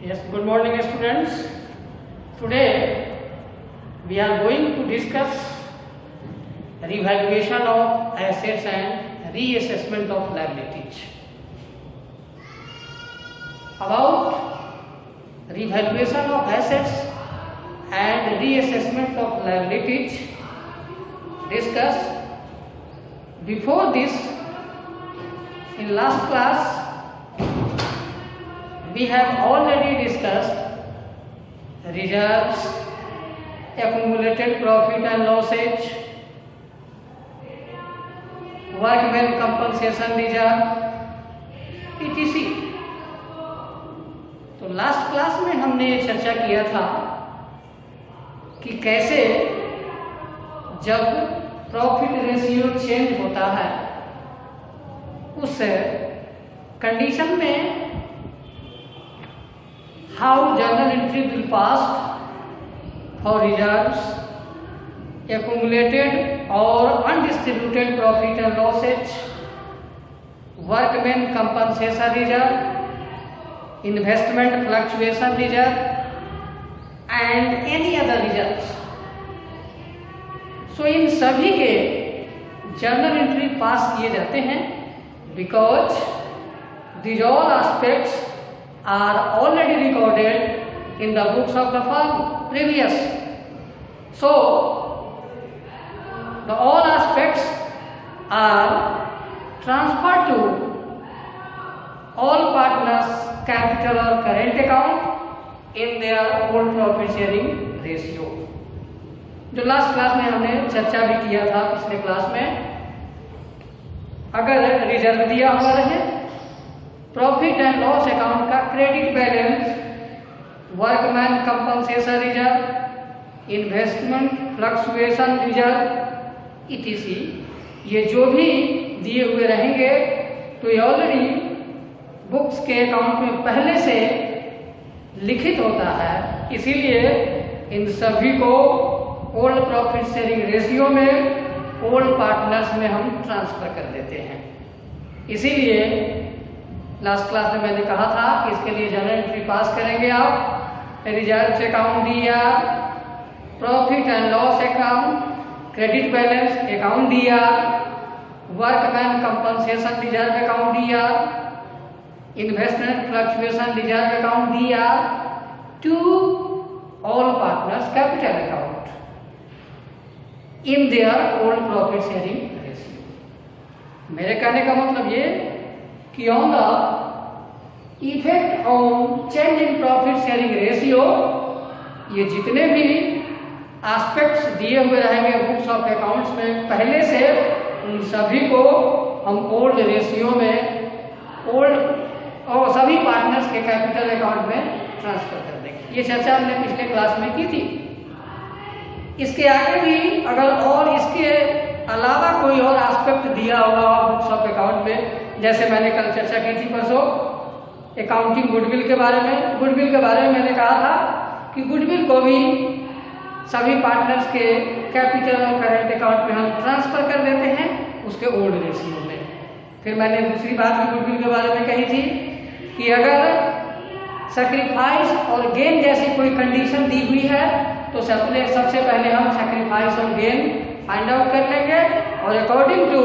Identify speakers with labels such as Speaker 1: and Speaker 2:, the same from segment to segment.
Speaker 1: Yes, good morning students. Today we are going to discuss revaluation of assets and reassessment of liabilities. About revaluation of assets and reassessment of liabilities discussed. Before this, in last class we have already discussed reserves, accumulated profit and losses, workmen compensation reserve, etc. तो last class में हमने चर्चा किया था कि कैसे जब profit ratio change होता है उस कंडीशन में how journal entry will pass for reserves, accumulated or undistributed profit and losses, workmen compensation reserve, investment fluctuation reserve and any other reserves. So इन सभी के जर्नल एंट्री पास किए जाते हैं because these all aspects are already recorded in the books of the firm previous. So the all aspects are transferred to all partners capital or current account in their own profit sharing ratio. जो last class में हमने चर्चा भी किया था पिछले class में, अगर रिजर्व दिया हुआ रहे, प्रॉफिट एंड लॉस अकाउंट का credit balance, workman compensation reserve, investment fluctuation reserve etc. ये जो भी दिए हुए रहेंगे तो ये ऑलरेडी बुक्स के अकाउंट में पहले से लिखित होता है, इसीलिए इन सभी को ओल्ड प्रॉफिट शेयरिंग रेशियो में ओल्ड पार्टनर्स में हम ट्रांसफर कर देते हैं. इसीलिए लास्ट क्लास में मैंने कहा था कि इसके लिए जर्नल एंट्री पास करेंगे आप. रिजर्व अकाउंट दिया, profit and loss account, credit balance account दिया, वर्कमैन कंपनसेशन रिजर्व अकाउंट दिया, इन्वेस्टमेंट फ्लक्चुएशन रिजर्व अकाउंट दिया to all partners capital account in their old profit sharing ratio. मेरे कहने का मतलब ये कि on the effect on change in profit sharing ratio, ये जितने भी एस्पेक्ट्स दिए हुए रहेंगे बुक्स ऑफ अकाउंट्स में पहले से, उन सभी को हम ओल्ड रेशियो में ओल्ड और सभी पार्टनर्स के कैपिटल अकाउंट में ट्रांसफर कर देंगे. ये चर्चा हमने पिछले क्लास में की थी. इसके आगे भी अगर और इसके अलावा कोई और एस्पेक्ट दिया हुआ बुक्स ऑफ अकाउंट में, जैसे मैंने कल चर्चा की थी परसों अकाउंटिंग गुडविल के बारे में. गुडविल के बारे में मैंने कहा था कि गुडविल को भी सभी पार्टनर्स के कैपिटल और करंट अकाउंट में हम ट्रांसफर कर देते हैं उसके ओल्ड रेशियो में. फिर मैंने दूसरी बात भी गुडविल के बारे में कही थी कि अगर सैक्रिफाइस और गेन जैसी कोई कंडीशन दी हुई है तो सबसे पहले हम सैक्रिफाइस और गेन फाइंड आउट कर लेंगे और according to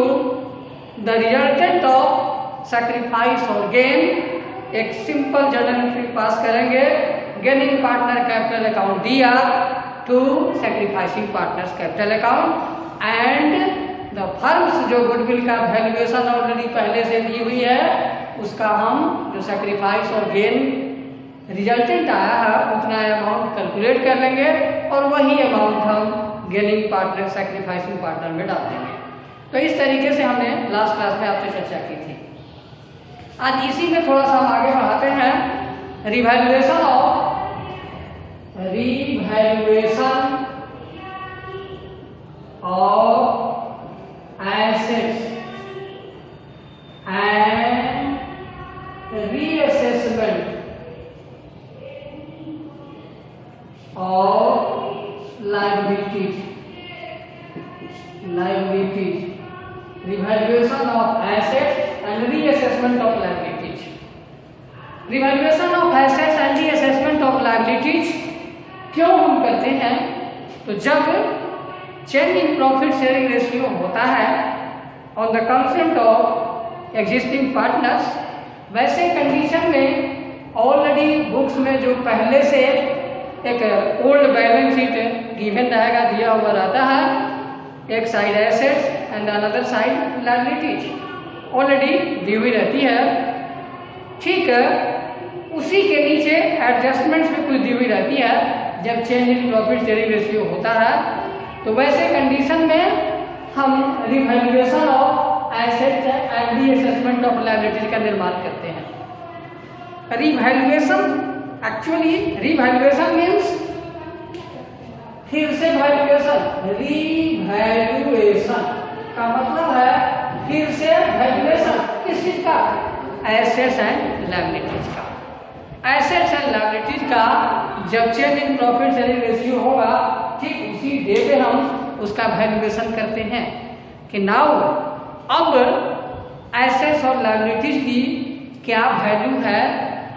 Speaker 1: the resultant of sacrifice और गेन एक सिंपल जर्नल एंट्री पास करेंगे. गेनिंग पार्टनर कैपिटल अकाउंट दिया to sacrificing partners capital account and the firms जो गुडविल का वैल्यूएशन ऑलरेडी पहले से दी हुई है उसका हम जो सैक्रिफाइस और गेन रिजल्टेंट आया है उतना अमाउंट कैलकुलेट कर लेंगे और वही अमाउंट हम गेनिंग पार्टनर सैक्रिफाइसिंग पार्टनर में डाल देंगे. तो इस तरीके से हमने लास्ट क्लास में आपसे चर्चा की थी. आज इसी में थोड़ा सा हम आगे बढ़ाते हैं. Revaluation of assets and reassessment of liabilities. Revaluation of assets and reassessment of liabilities. Revaluation of assets and the assessment of liabilities क्यों हम करते हैं? तो जब change in profit sharing ratio होता है on the consent of existing partners, वैसे condition में ऑलरेडी बुक्स में जो पहले से एक ओल्ड बैलेंस शीट गिवन रहेगा, दिया हुआ रहता है, एक side assets and another side liabilities already दी हुई रहती है। ठीक है, उसी के नीचे एडजस्टमेंट्स में कुछ दी हुई रहती है जब change in profit sharing ratio होता है। तो वैसे कंडीशन में हम revaluation of assets and the assessment of liabilities का निर्माण करते हैं। रिवैल्यूएशन एक्चुअली रिवैल्यूएशन मीन्स फिर से वैल्यूएशन, रिवैल्यूएशन का मतलब है फिर से वैल्यूएशन किस चीज का? एसेट्स एंड लायबिलिटीज का। एसेट्स एंड लायबिलिटीज का जब change in profit sharing ratio होगा, ठीक उसी डे पे हम उसका वैल्यूएशन करते हैं कि नाउ अब एसेट्स और लायबिलिटीज की क्या वैल्यू है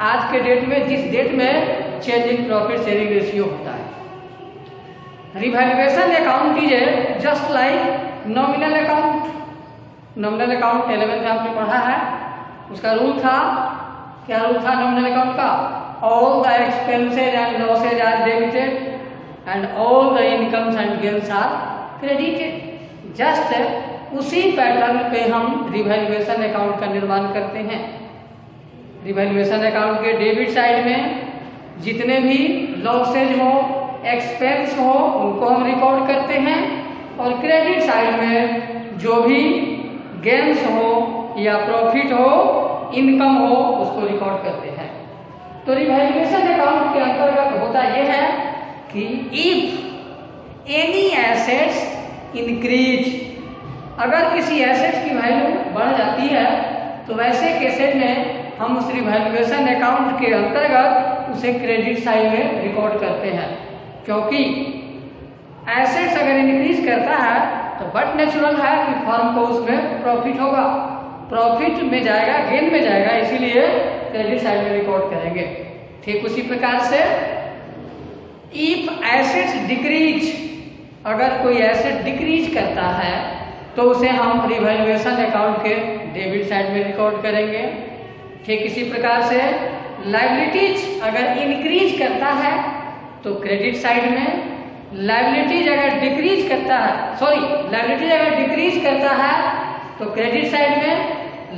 Speaker 1: आज के डेट में, जिस डेट में change in profit sharing ratio होता है। Revaluation account is just like nominal account. Nominal account 11th में आपने पढ़ा है, उसका रूल था, क्या रूल था नॉमिनल अकाउंट का? All the expenses and losses are debited and all the incomes and gains are credited. Just उसी पैटर्न पे हम रिवैल्यूएशन अकाउंट का निर्माण करते हैं। रिवैल्यूएशन अकाउंट के डेबिट साइड में जितने भी लॉसेज हो, एक्सपेंस हो, उनको हम रिकॉर्ड करते हैं, और क्रेडिट साइड में जो भी गेन्स हो या प्रॉफिट हो, इनकम हो, उसको रिकॉर्ड करते हैं। तो रिवैल्यूएशन अकाउंट के अंतर्गत होता यह है कि इफ एनी एसेट्स इंक्रीज, अगर किसी एसेट्स की वैल्यू बढ़ जाती है तो वैसे केसेस में हम उस रिवैल्यूएशन अकाउंट के अंतर्गत उसे क्रेडिट साइड में रिकॉर्ड करते हैं। क्योंकि एसेट्स अगर इंक्रीज करता है तो बट नेचुरल है कि फर्म को उसमें प्रॉफिट होगा, प्रॉफिट में जाएगा, गेन में जाएगा, इसीलिए क्रेडिट साइड में रिकॉर्ड करेंगे। ठीक उसी प्रकार से इफ एसेट्स डिक्रीज, अगर कोई एसेट डिक्रीज करता है तो उसे हम रिवैल्यूएशन अकाउंट के डेबिट साइड में रिकॉर्ड करेंगे। ठीक इसी प्रकार से लायबिलिटीज अगर इंक्रीज करता है तो क्रेडिट साइड में, लायबिलिटीज अगर डिक्रीज करता है, सॉरी लायबिलिटीज अगर डिक्रीज करता है तो क्रेडिट साइड में,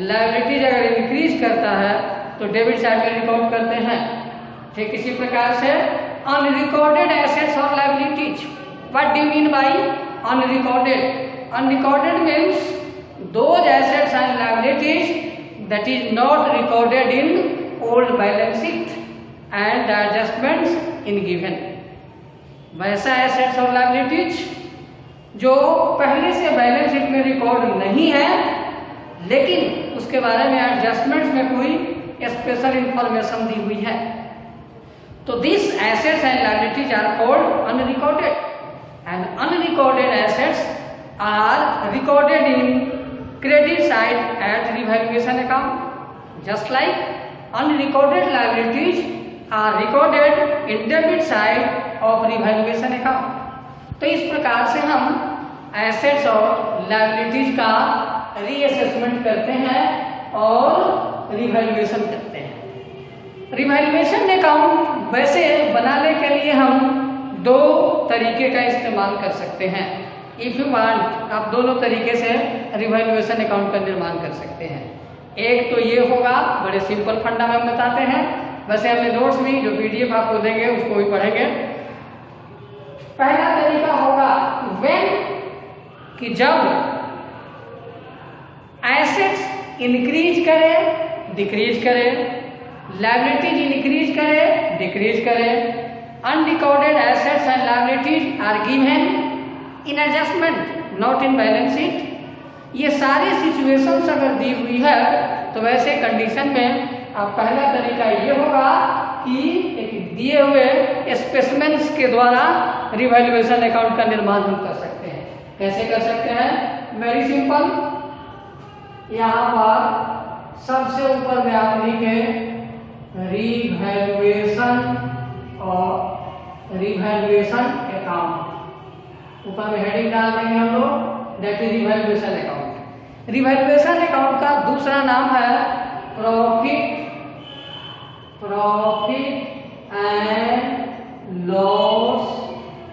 Speaker 1: लायबिलिटीज अगर इंक्रीज करता है तो डेबिट साइड में रिकॉर्ड करते हैं। ठीक इसी प्रकार से अनरिकॉर्डेड एसेट्स और liabilities, what do you mean by unrecorded? Unrecorded means those assets and liabilities that is not recorded in old balance sheet and adjustments in given। वैसा एसेट्स और लायबिलिटीज जो पहले से बैलेंस शीट में record नहीं है, लेकिन उसके बारे में एडजस्टमेंट्स में कोई स्पेशल इंफॉर्मेशन दी हुई है, तो this assets and liabilities are called unrecorded and unrecorded assets are recorded in credit side at revaluation account, just like unrecorded liabilities are recorded in debit side of revaluation account। तो इस प्रकार से हम assets और liabilities का reassessment करते हैं और रिवैल्यूएशन करते हैं। रिवैल्यूएशन अकाउंट वैसे बनाने के लिए हम दो तरीके का इस्तेमाल कर सकते हैं। इफ यू वांट, आप दोनों तरीके से रिवैल्यूएशन अकाउंट का निर्माण कर सकते हैं। एक तो ये होगा, बड़े सिंपल फंडा में हम बताते हैं, वैसे हमने नोट्स भी जो पीडीएफ आपको देंगे उसको भी पढ़ेंगे। पहला तरीका होगा व्हेन, कि जब एसेट्स इंक्रीज करे, डिक्रीज करे, लायबिलिटीज इंक्रीज करे, डिक्रीज करे, unrecorded assets and liabilities are given in adjustment not in balance sheet. ये सारी सिचुएशंस अगर दी हुई है तो वैसे कंडीशन में आप पहला तरीका ये होगा कि एक दिए हुए स्पेसिमेंस के द्वारा रिवैल्यूएशन अकाउंट का निर्माण हम कर सकते हैं। कैसे कर सकते हैं? Very simple. यहाँ पर सबसे ऊपर में आप लिखे रिवैल्यूएशन अकाउंट। ऊपर में हेडिंग डाल देंगे हम लोग, that is revaluation account. Revaluation account का दूसरा नाम है profit and loss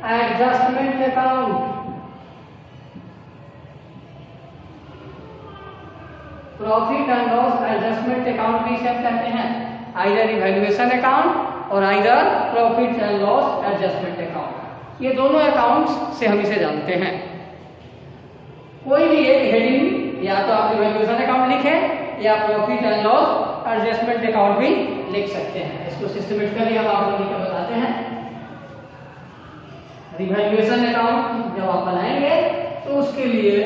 Speaker 1: adjustment account. Profit and loss adjustment account भी इसे हम कहते हैं, आइदर इवैल्यूएशन अकाउंट और either profit and loss adjustment account. ये दोनों अकाउंट्स से हम इसे जानते हैं। कोई भी एक हेडिंग या तो आप इवैल्यूएशन अकाउंट लिखें या profit and loss adjustment account भी लिख सकते हैं। इसको सिस्टमेटिकली हम आपको लिखकर बताते हैं। रिवैल्यूएशन अकाउंट जब आप बनाएंगे तो उसके लिए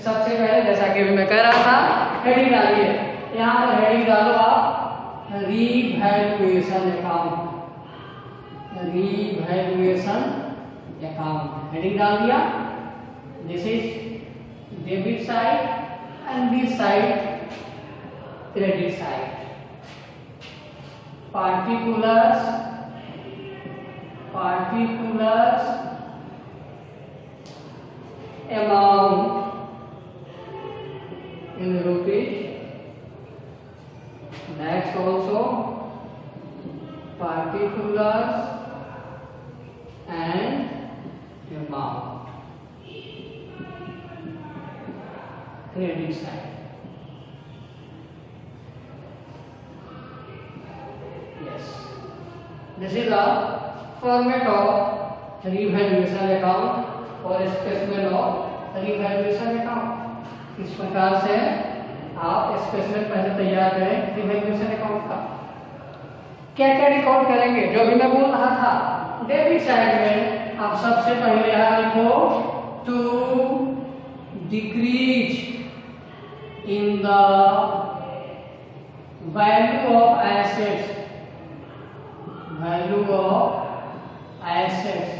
Speaker 1: सबसे पहले, जैसा कि मैं कह रहा था, हेडिंग डालिए। यहाँ पर हेडिंग डालो आप revaluation account. Revaluation account heading डाल दिया। This is debit side and this side credit side. particulars amount in rupees. Next also particulars and amount. Credit side. Yes. This is the format of revaluation account और स्पेसमेंट of revaluation account. इस प्रकार से आप स्पेसमेंट पहले तैयार करें revaluation account का। क्या क्या रिकॉर्ड करेंगे, जो भी मैं बोल रहा था। डेबिट साइड में आप सबसे पहले यहाँ लिखो to decrease in the value of assets. Value of assets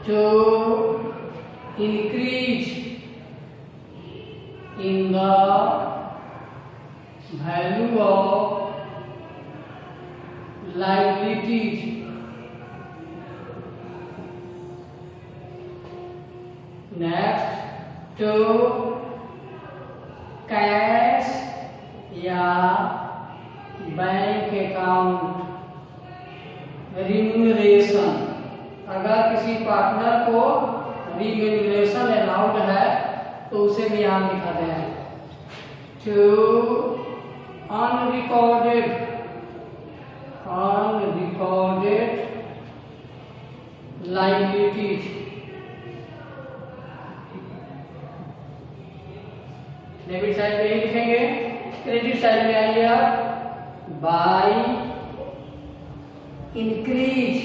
Speaker 1: to increase in the value of liabilities. Next, to cash या बैंक अकाउंट रिम्यूनरेशन। अगर किसी पार्टनर को रिम्यूनरेशन अलाउड है तो उसे भी यहाँ लिखा गया है। To unrecorded liabilities. Debit side में ही लिखेंगे। क्रेडिट साइड में आइए आप, by increase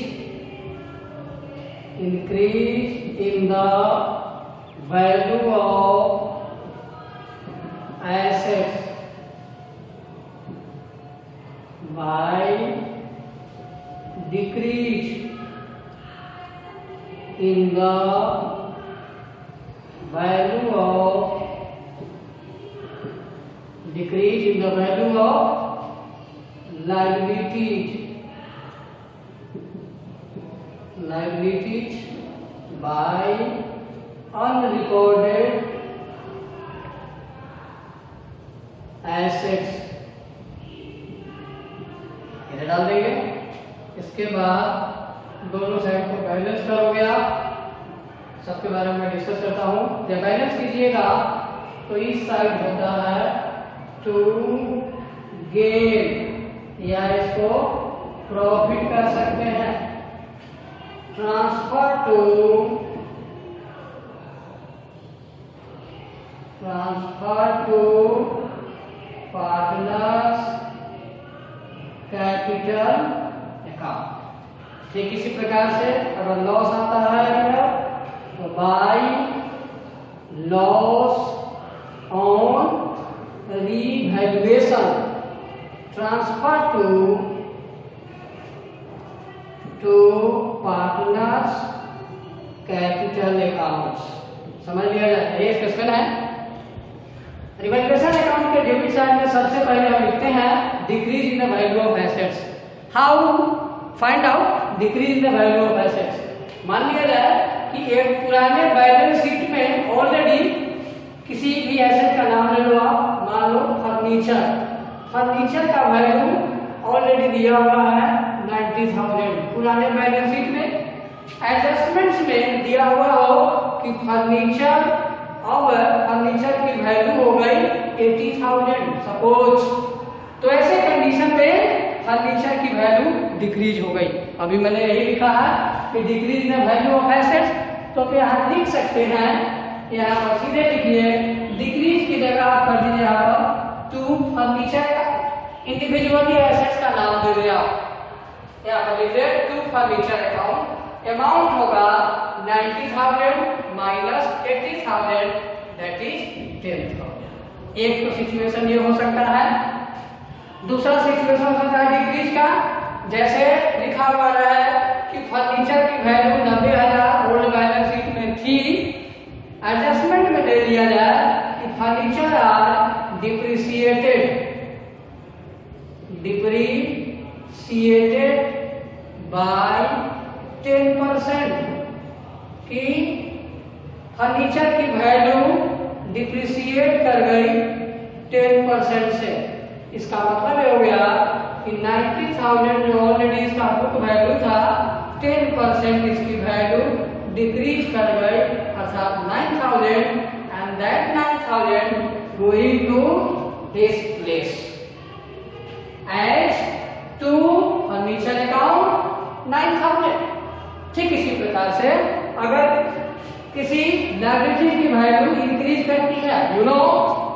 Speaker 1: in the value of assets by decrease in the value of liabilities by unrecorded assets। इधर डाल देंगे। इसके बाद दोनों साइड को बैलेंस करोगे आप। सबके बारे में डिस्कस करता हूँ। जब बैलेंस कीजिएगा तो इस साइड होता है टू गेन, या इसको प्रॉफिट कर सकते हैं। Transfer to partners capital account. ठीक इसी प्रकार से अगर लॉस आता है तो by loss on revaluation transfer to partners capital accounts. समझ लिया जाए, ये क्वेश्चन है। रिवैल्यूएशन अकाउंट के डेबिट साइड में सबसे पहले हम लिखते हैं decrease in the value of assets. How find out decrease in the value of assets? मान लिया जाए कि एक पुराने बैलेंस शीट में ऑलरेडी किसी भी एसेट का नाम ले लो आप, मान लो फर्नीचर। फर्नीचर का वैल्यू ऑलरेडी दिया हुआ है 90,000 पुराने बैलेंस शीट में। एडजस्टमेंट्स में दिया हुआ हो कि फर्नीचर की वैल्यू हो गई 80,000 सपोज। तो ऐसे कंडीशन में फर्नीचर की वैल्यू डिक्रीज हो गई। अभी मैंने यही लिखा है कि decrease in value of assets, तो यहाँ लिख सकते हैं, यहाँ पर सीधे लिखिए डिक्रीज की जगह आप कर दीजिए यहाँ पर टू फर्नीचर का इंडिविजुअली एसेट्स का नाम दे दिया। यहाँ पर लिखिए टू फर्नीचर अकाउंट, अमाउंट होगा 90,000 माइनस 80,000 दैट इज 10,000। एक तो सिचुएशन ये हो सकता है। दूसरा सिचुएशन हो सकता है डिक्रीज का, जैसे लिखा हुआ है कि फर्नीचर की वैल्यू 90,000 ओल्ड बैलेंस शीट में थी। एडजस्टमेंट में दे दिया जाए कि फर्नीचर आर डिप्रिसिएटेड बाय 10%, कि फर्नीचर की वैल्यू डिप्रिसिएट कर गई 10% से। इसका मतलब ये हो गया कि 90,000 जो ऑलरेडी इसका बुक वैल्यू था 10% इसकी वैल्यू डिक्रीज कर गई, अर्थात 9,000, and that 9,000 going to this place as to furniture account 9,000। ठीक इसी प्रकार से अगर किसी लायबिलिटी की वैल्यू इंक्रीज करती है, you know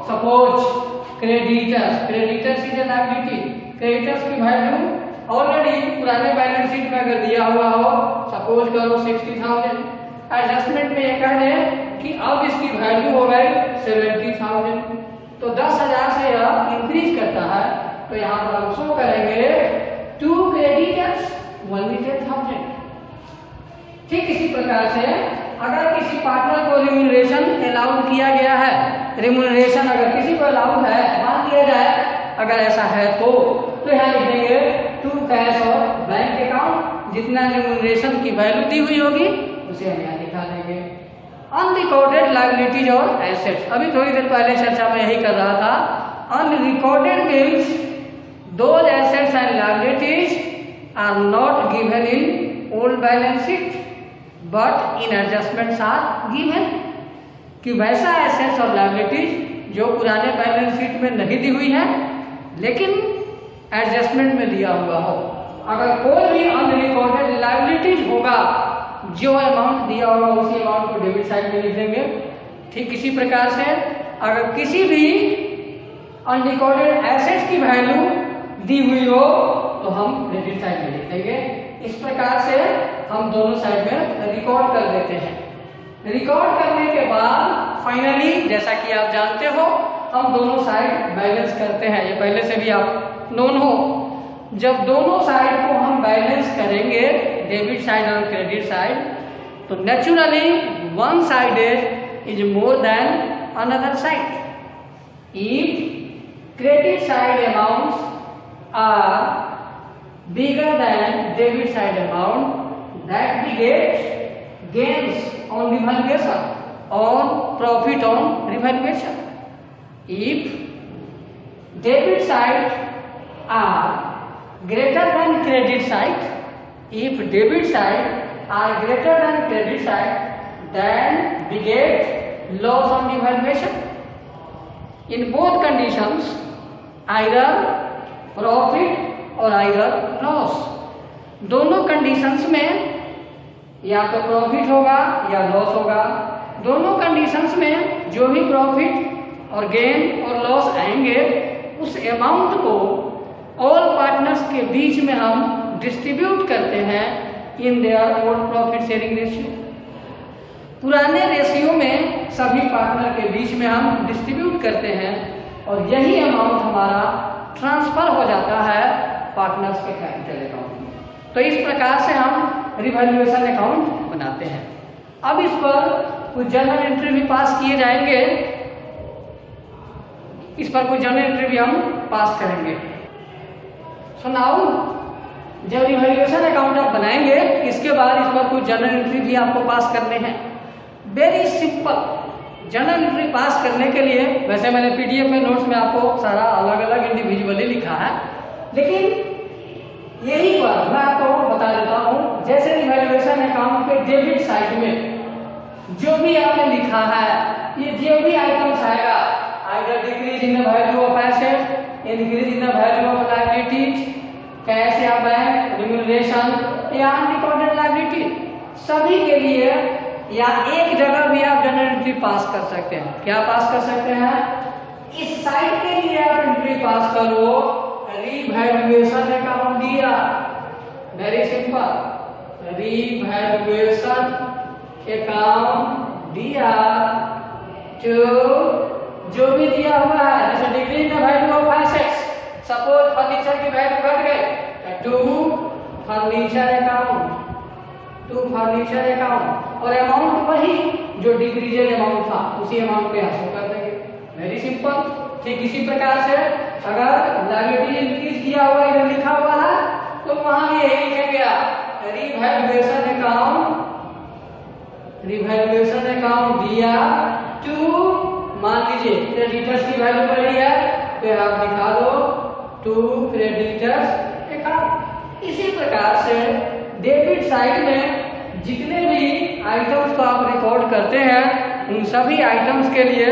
Speaker 1: suppose creditors is a liability, creditors की वैल्यू ऑलरेडी पुराने बैलेंस शीट में अगर दिया हुआ हो, सपोज करो 60,000, एडजस्टमेंट में ये कह रहे कि अब इसकी वैल्यू हो गई 70,000, तो 10,000 से यह इंक्रीज करता है। तो यहाँ पर हम शो करेंगे टू क्रेडिटर्स ओनली 10,000। ठीक इसी प्रकार से अगर किसी पार्टनर को रिम्यूनरेशन अलाउड किया गया है, रिम्यूनरेशन अगर किसी को अलाउड है, मान लिया जाए अगर ऐसा है तो यहाँ लिखेंगे टू कैश और बैंक अकाउंट, जितना रिम्यूनरेशन की वैल्यू दी हुई होगी उसे हम यहाँ दिखा देंगे। अनरिकॉर्डेड लायबिलिटीज और एसेट्स, अभी थोड़ी देर पहले चर्चा में यही कर रहा था। Unrecorded means those assets and liabilities are not given in old balance sheet but in adjustments are given, कि वैसा एसेट्स और लायबिलिटीज जो पुराने बैलेंस शीट में नहीं दी हुई है लेकिन एडजस्टमेंट में दिया हुआ हो। अगर कोई भी अनरिकॉर्डेड लायबिलिटीज होगा, जो अमाउंट दिया होगा उसी अमाउंट को डेबिट साइड में लिख देंगे। ठीक इसी प्रकार से अगर किसी भी अनरिकॉर्डेड एसेट्स की वैल्यू दी हुई हो तो हम क्रेडिट साइड में लिख देंगे। इस प्रकार से हम दोनों साइड में रिकॉर्ड कर देते हैं। रिकॉर्ड करने के बाद फाइनली जैसा कि आप जानते हो हम दोनों साइड बैलेंस करते हैं, ये पहले से भी आप नोन हो। जब दोनों साइड को हम बैलेंस करेंगे, डेबिट साइड और क्रेडिट साइड, तो naturally one side is more than another side. If credit side amounts are bigger than debit side amount, that we get gains on revaluation or profit on revaluation. If debit side are greater than credit side, if debit side are greater than credit side, then we get loss on revaluation. In both conditions, either profit और either loss, दोनों conditions में या तो profit होगा या loss होगा। दोनों conditions में जो भी प्रॉफिट और गेन और लॉस आएंगे उस अमाउंट को ऑल पार्टनर्स के बीच में हम डिस्ट्रीब्यूट करते हैं इन their old profit sharing ratio. पुराने रेशियो में सभी पार्टनर के बीच में हम डिस्ट्रीब्यूट करते हैं और यही अमाउंट हमारा ट्रांसफर हो जाता है पार्टनर्स के कैपिटल अकाउंट में। तो इस प्रकार से हम रिवैल्यूएशन अकाउंट बनाते हैं। अब इस पर कुछ जर्नल एंट्री भी पास किए जाएंगे। इस पर कुछ जनरल एंट्री भी हम पास करेंगे। सो नाउ जब रिवैल्यूएशन अकाउंट आप बनाएंगे, इसके बाद इस पर कुछ जनरल एंट्री भी आपको पास करने हैं। Very simple. जनरल एंट्री पास करने के लिए वैसे मैंने पीडीएफ में नोट्स में आपको सारा अलग अलग इंडिविजुअली लिखा है, लेकिन यही पर मैं आपको बता देता हूँ। जैसे रिवैल्यूएशन अकाउंट के डेबिट साइड में जो भी आपने लिखा है, ये जो भी आइटम्स आएगा, either decrease in the value of asset, increase in the value of liabilities, cash या बैंक, रिम्यूनरेशन या अनरिकॉर्डेड लायबिलिटी, सभी के लिए या एक जगह भी आप जनरल एंट्री पास कर सकते हैं। क्या पास कर सकते हैं? इस साइड के लिए आप एंट्री पास करो, रिवैल्यूएशन अकाउंट दिया। Very simple. रिवैल्यूएशन अकाउंट दिया जो भी दिया हुआ है, जैसे decrease in the value of assets, suppose furniture की वैल्यू घट गई, to furniture account, to furniture account, और अमाउंट वही जो डिक्रीजेड अमाउंट था उसी अमाउंट पे हासिल कर देंगे। Very simple. ठीक इसी प्रकार से अगर लायबिलिटी इंक्रीज किया हुआ इधर लिखा हुआ है तो वहां भी यही लिखेंगे रिवैल्यूएशन अकाउंट, रिवैल्यूएशन अकाउंट दिया टू, मान लीजिए क्रेडिटर्स की वैल्यू बढ़ी है तो आप लिखा दो टू क्रेडिटर्स अकाउंट। इसी प्रकार से डेबिट साइड में जितने भी आइटम्स को आप रिकॉर्ड करते हैं उन सभी आइटम्स के लिए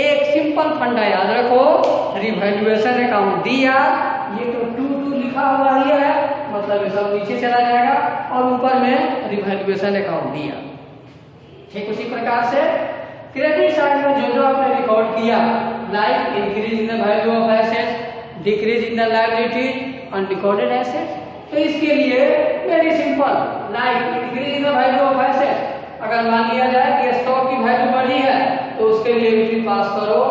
Speaker 1: एक सिंपल फंडा याद रखो, रिवैल्यूएशन अकाउंट दिया। ये तो टू लिखा हुआ ही है, मतलब ये सब नीचे चला जाएगा और ऊपर में रिवैल्यूएशन अकाउंट दिया। ठीक उसी प्रकार से क्रेडिट साइड में जो आपने रिकॉर्ड किया, like increase in the value of assets, decrease in the liability, unrecorded assets, तो इसके लिए very simple, like increase in the value of assets, अगर मान लिया जाए कि स्टॉक की वैल्यू बढ़ी है तो उसके लिए एंट्री पास करो,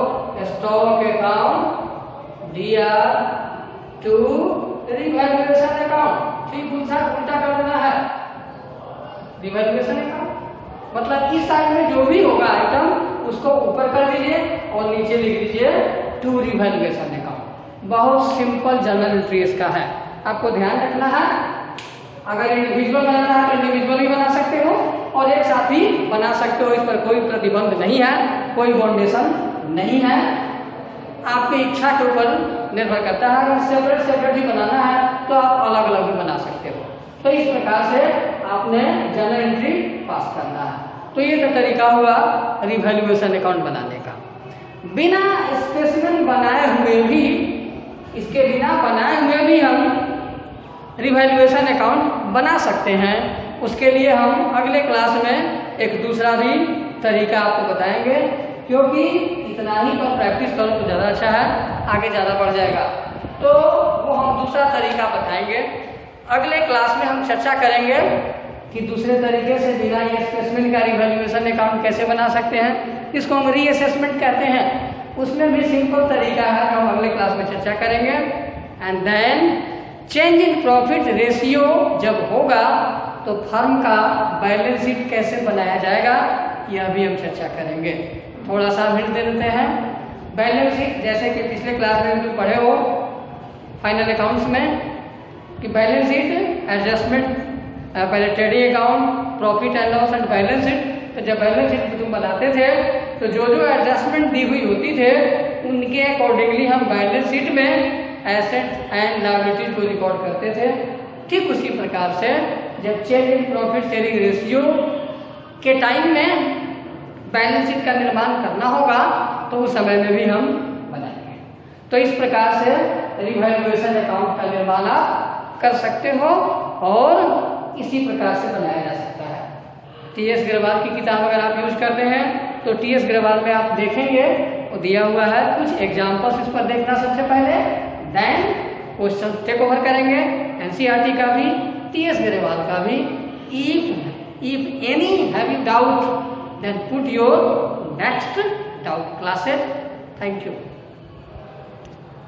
Speaker 1: स्टॉक अकाउंट दिया टू रिवैल्यूएशन अकाउंट। ठीक उल्टा कर देना है, रिवैल्यूएशन अकाउंट मतलब इस साइड में जो भी होगा आइटम उसको ऊपर कर दीजिए और नीचे लिख दीजिए टू रिवैल्यूएशन अकाउंट। बहुत सिंपल जनरल एंट्री इसका है, आपको ध्यान रखना है। अगर इंडिविजुअल बनाना है तो इंडिविजुअल भी बना सकते हो और एक साथ भी बना सकते हो, इस पर कोई प्रतिबंध नहीं है, कोई बाउंडेशन नहीं है, आपकी इच्छा के ऊपर निर्भर करता है। अगर सेपरेट भी बनाना है तो आप अलग अलग भी बना सकते हो। तो इस प्रकार से आपने जनरल एंट्री पास करना है। तो ये तो तरीका हुआ रिवैल्यूएशन अकाउंट बनाने का। बिना स्टेटमेंट बनाए हुए भी, इसके बिना बनाए हुए भी हम रिवैल्यूएशन अकाउंट बना सकते हैं। उसके लिए हम अगले क्लास में एक दूसरा भी तरीका आपको बताएंगे, क्योंकि इतना ही तो प्रैक्टिस करो तो ज़्यादा अच्छा है, आगे ज़्यादा बढ़ जाएगा। तो वो हम दूसरा तरीका बताएंगे। अगले क्लास में हम चर्चा करेंगे कि दूसरे तरीके से बिना असेसमेंट का रिवैल्यूएशन अकाउंट कैसे बना सकते हैं, इसको हम रीअसेसमेंट कहते हैं। उसमें भी सिंपल तरीका है, हम अगले क्लास में चर्चा करेंगे। And then change in profit ratio जब होगा तो फर्म का बैलेंस शीट कैसे बनाया जाएगा, यह भी हम चर्चा करेंगे। थोड़ा सा हिंट दे देते हैं। बैलेंस शीट जैसे कि पिछले क्लास में भी पढ़े हो फाइनल अकाउंट्स में कि बैलेंस शीट एडजस्टमेंट, पहले trading account, profit and loss and balance sheet. तो जब बैलेंस शीट तुम बनाते थे तो जो एडजस्टमेंट दी हुई होती थे उनके अकॉर्डिंगली हम बैलेंस शीट में एसेट एंड लायबिलिटीज को रिकॉर्ड करते थे। ठीक उसी प्रकार से जब change in profit sharing ratio के टाइम में बैलेंस शीट का निर्माण करना होगा तो उस समय में भी हम बनाएंगे। तो इस प्रकार से रिवैल्यूएशन अकाउंट का निर्माण आप कर सकते हो और इसी प्रकार से बनाया जा सकता है। टीएस ग्रेवाल की किताब अगर आप यूज करते हैं तो टीएस ग्रेवाल में आप देखेंगे वो दिया हुआ है कुछ एग्जाम्पल्स, इस पर देखना सबसे पहले, देन क्वेश्चन टेक ओवर करेंगे। एनसीईआरटी का भी, टीएस ग्रेवाल का भी। If any have you doubt then put your next doubt classes. Thank you.